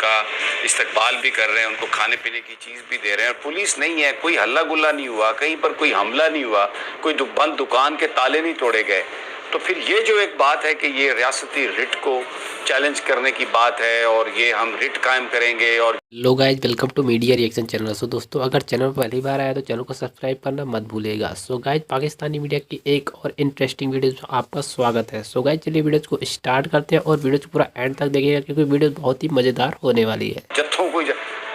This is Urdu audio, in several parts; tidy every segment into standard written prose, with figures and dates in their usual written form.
کا استقبال بھی کر رہے ہیں، ان کو کھانے پینے کی چیز بھی دے رہے ہیں، اور پولیس نہیں ہے، کوئی ہلہ گلہ نہیں ہوا، کہیں پر کوئی حملہ نہیں ہوا، کوئی بند دکان کے تالے نہیں توڑے گئے، تو پھر یہ جو ایک بات ہے کہ یہ ریاستی رٹ کو چیلنج کرنے کی بات ہے اور یہ ہم رٹ قائم کریں گے. اور love guys welcome to media reaction channel. So دوستو اگر چینل پر پہلی بار آیا تو چینل کو سبسکرائب کرنا مت بھولے گا. سو گائز پاکستانی میڈیا کی ایک اور انٹرسٹنگ ویڈیو میں آپ کا سواگت ہے. سو گائز چلیے ویڈیو کو اسٹارٹ کرتے ہیں اور ویڈیو پورا اینڈ تک دیکھیے گا کیونکہ ویڈیو بہت ہی مزیدار ہونے والی ہے. جتھوں کو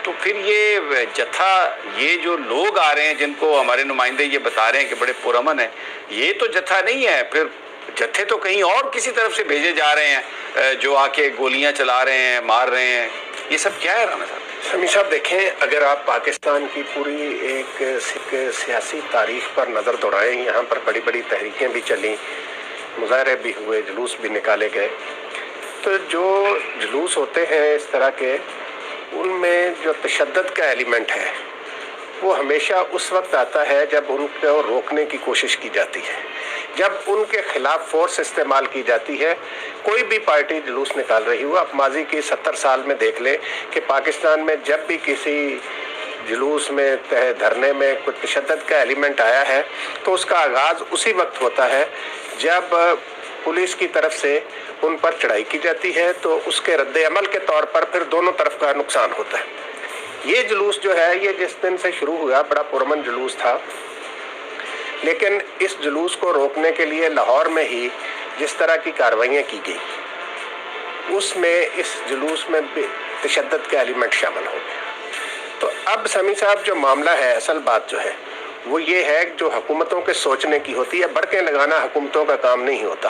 تو پھر یہ جتھا، یہ جو لوگ آ رہے ہیں جن کو ہمارے نمائندے یہ بتا رہے ہیں کہ بڑے پرامن ہیں، یہ تو جتھا نہیں ہے، پھر جتھے تو کہیں اور کسی طرف سے بھیجے جا رہے ہیں جو آ کے گولیاں چلا رہے ہیں، مار رہے ہیں. یہ سب کیا ہے رانا صاحب؟ سمیع صاحب دیکھیں، اگر آپ پاکستان کی پوری ایک سیاسی تاریخ پر نظر دوڑائیں، یہاں پر بڑی بڑی تحریکیں بھی چلیں، مظاہرے بھی ہوئے، جلوس بھی نکالے گئے، تو جو جلوس ہوتے ہیں اس طرح کے، ان میں جو تشدد کا ایلیمنٹ ہے وہ ہمیشہ اس وقت آتا ہے جب ان کو روکنے کی کوشش کی جاتی ہے، جب ان کے خلاف فورس استعمال کی جاتی ہے. کوئی بھی پارٹی جلوس نکال رہی ہو، آپ ماضی کی 70 سال میں دیکھ لیں کہ پاکستان میں جب بھی کسی جلوس میں دھرنے میں کوئی تشدد کا ایلیمنٹ آیا ہے تو اس کا آغاز اسی وقت ہوتا ہے جب پولیس کی طرف سے ان پر چڑھائی کی جاتی ہے، تو اس کے رد عمل کے طور پر پھر دونوں طرف کا نقصان ہوتا ہے. یہ جلوس جو ہے یہ جس دن سے شروع ہوا بڑا پرامن جلوس تھا، لیکن اس جلوس کو روکنے کے لیے لاہور میں ہی جس طرح کی کارروائیاں کی گئی، اس میں اس جلوس میں تشدد کا ایلیمنٹ شامل ہو گیا. تو اب سمیع صاحب جو معاملہ ہے، اصل بات جو ہے وہ یہ ہے جو حکومتوں کے سوچنے کی ہوتی ہے. بڑکیں لگانا حکومتوں کا کام نہیں ہوتا.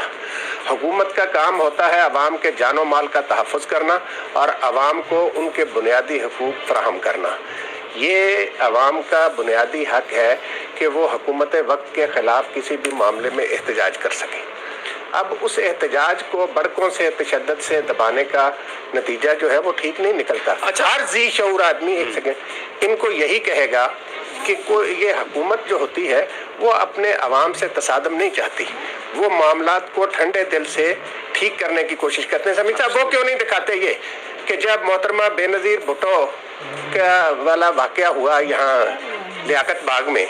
حکومت کا کام ہوتا ہے عوام کے جان و مال کا تحفظ کرنا اور عوام کو ان کے بنیادی حقوق فراہم کرنا. یہ عوام کا بنیادی حق ہے کہ وہ حکومت وقت کے خلاف کسی بھی معاملے میں احتجاج کر سکیں. اب اس احتجاج کو بڑکوں سے تشدد سے دبانے کا نتیجہ جو ہے وہ ٹھیک نہیں نکلتا. ہر ذی شعور آدمی ایک سیکنڈ ان کو یہی کہے گا کہ یہ حکومت جو ہوتی ہے وہ اپنے عوام سے تصادم نہیں چاہتی، وہ معاملات کو ٹھنڈے دل سے ٹھیک کرنے کی کوشش کرتے ہیں. سمیع صاحب وہ کیوں نہیں دکھاتے یہ کہ جب محترمہ بے نظیر بھٹو کا والا واقعہ ہوا یہاں لیاقت باغ میں،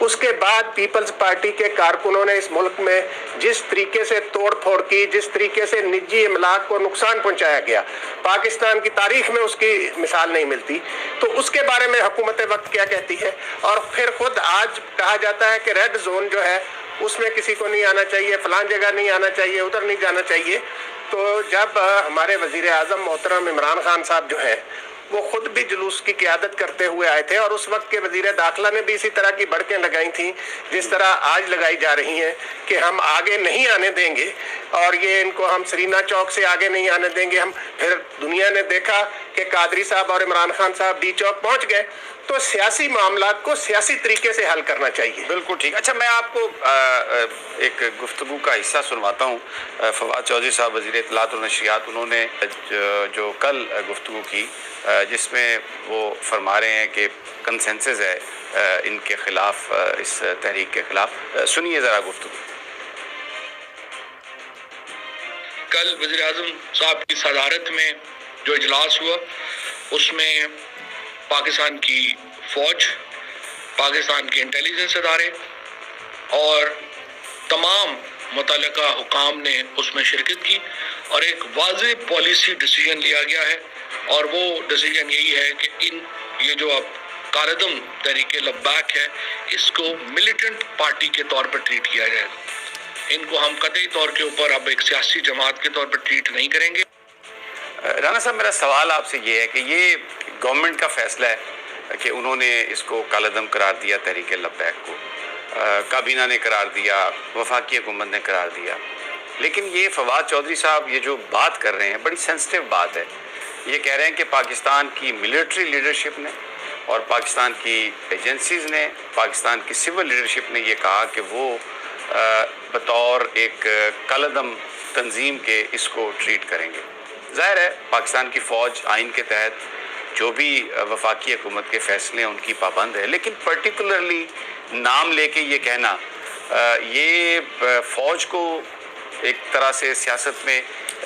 اس کے بعد پیپلز پارٹی کے کارکنوں نے اس ملک میں جس طریقے سے توڑ پھوڑ کی، جس طریقے سے نجی املاک کو نقصان پہنچایا گیا، پاکستان کی تاریخ میں اس کی مثال نہیں ملتی. تو اس کے بارے میں حکومت وقت کیا کہتی ہے؟ اور پھر خود آج کہا جاتا ہے کہ ریڈ زون جو ہے اس میں کسی کو نہیں آنا چاہیے، فلان جگہ نہیں آنا چاہیے، ادھر نہیں جانا چاہیے. تو جب ہمارے وزیر اعظم محترم عمران خان صاحب جو ہیں وہ خود بھی جلوس کی قیادت کرتے ہوئے آئے تھے، اور اس وقت کے وزیر داخلہ نے بھی اسی طرح کی بڑکیں لگائی تھیں جس طرح آج لگائی جا رہی ہیں کہ ہم آگے نہیں آنے دیں گے، اور یہ ان کو ہم سرینا چوک سے آگے نہیں آنے دیں گے. ہم پھر دنیا نے دیکھا کہ قادری صاحب اور عمران خان صاحب ڈی چوک پہنچ گئے. تو سیاسی معاملات کو سیاسی طریقے سے حل کرنا چاہیے. بالکل ٹھیک. اچھا، میں آپ کو ایک گفتگو کا حصہ سنواتا ہوں. فواد چودھری صاحب وزیر اطلاعات و نشریات، انہوں نے جو کل گفتگو کی جس میں وہ فرما رہے ہیں کہ کنسنسس ہے ان کے خلاف، اس تحریک کے خلاف. سنیے ذرا گفتگو. کل وزیر اعظم صاحب کی صدارت میں جو اجلاس ہوا اس میں پاکستان کی فوج، پاکستان کے انٹیلیجنس ادارے اور تمام متعلقہ حکام نے اس میں شرکت کی، اور ایک واضح پالیسی ڈیسیژن لیا گیا ہے. اور وہ ڈیسیژن یہی ہے کہ یہ جو اب کالعدم تحریک لبیک ہے اس کو ملیٹنٹ پارٹی کے طور پر ٹریٹ کیا جائے گا. ان کو ہم قطعی طور کے اوپر اب ایک سیاسی جماعت کے طور پر ٹریٹ نہیں کریں گے. رانا صاحب، میرا سوال آپ سے یہ ہے کہ یہ گورنمنٹ کا فیصلہ ہے کہ انہوں نے اس کو کالعدم قرار دیا، تحریک لبیک کو کابینہ نے قرار دیا، وفاقی حکومت نے قرار دیا، لیکن یہ فواد چودھری صاحب یہ جو بات کر رہے ہیں بڑی سینسٹیو بات ہے. یہ کہہ رہے ہیں کہ پاکستان کی ملٹری لیڈرشپ نے اور پاکستان کی ایجنسیز نے، پاکستان کی سول لیڈرشپ نے یہ کہا کہ وہ بطور ایک کالعدم تنظیم کے اس کو ٹریٹ کریں گے. ظاہر ہے پاکستان کی فوج آئین کے تحت جو بھی وفاقی حکومت کے فیصلے ہیں ان کی پابند ہے، لیکن پرٹیکولرلی نام لے کے یہ کہنا یہ فوج کو ایک طرح سے سیاست میں